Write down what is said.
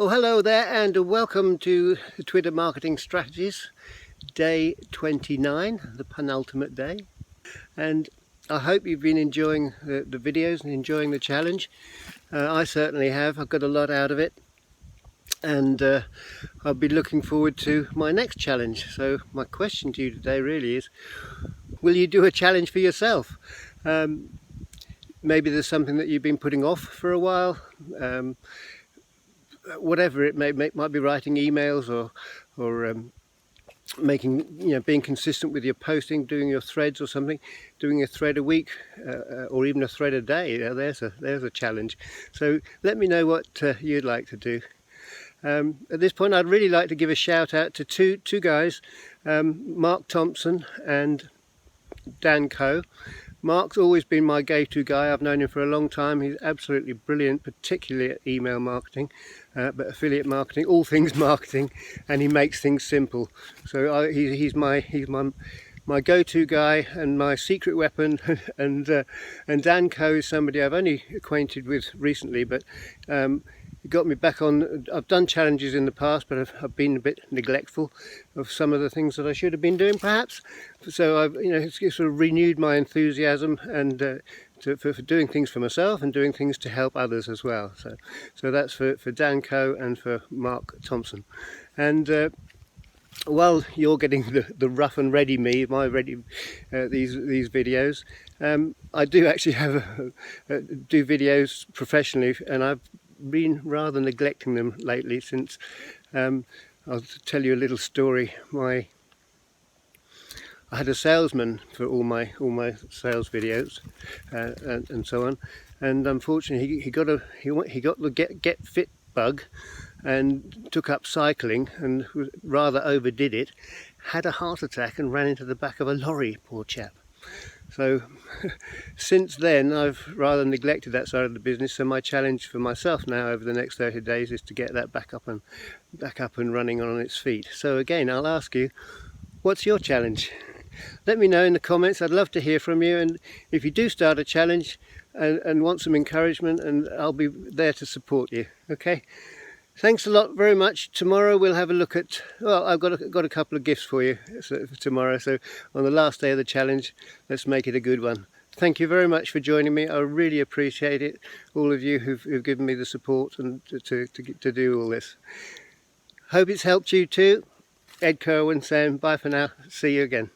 Well, hello there and welcome to Twitter Marketing Strategies, day 29, the penultimate day. And I hope you've been enjoying the videos and enjoying the challenge. I certainly have. I've got a lot out of it. And I'll be looking forward to my next challenge. So my question to you today really is, will you do a challenge for yourself? Maybe there's something that you've been putting off for a while. Whatever it might be writing emails or making, being consistent with your posting, doing your threads or something, doing a thread a week or even a thread a day. There's a challenge. So let me know what you'd like to do. At this point, I'd really like to give a shout out to two guys, Mark Thompson and Dan Coe. Mark's always been my go-to guy. I've known him for a long time. He's absolutely brilliant, particularly at email marketing, but affiliate marketing, all things marketing, and he makes things simple. So he's my go-to guy and my secret weapon. and Dan Coe is somebody I've only acquainted with recently, but it got me back on. I've done challenges in the past, but I've been a bit neglectful of some of the things that I should have been doing, perhaps. So I've, it's sort of renewed my enthusiasm and for doing things for myself and doing things to help others as well. So that's for Dan Coe and for Mark Thompson. And while you're getting the rough and ready these videos, I do actually do videos professionally, and I've been rather neglecting them lately since I'll tell you a little story. I had a salesman for all my sales videos and so on, and unfortunately he got the get fit bug and took up cycling and rather overdid it, had a heart attack and ran into the back of a lorry, poor chap. So since then I've rather neglected that side of the business, so my challenge for myself now over the next 30 days is to get that back up and running on its feet. So again, I'll ask you, what's your challenge? Let me know in the comments. I'd love to hear from you, and if you do start a challenge and want some encouragement, and I'll be there to support you. Okay? Thanks a lot very much. Tomorrow we'll have a look at, well, I've got a couple of gifts for you for tomorrow. So on the last day of the challenge, let's make it a good one. Thank you very much for joining me. I really appreciate it. All of you who've given me the support and to do all this. Hope it's helped you too. Ed Kirwan saying bye for now. See you again.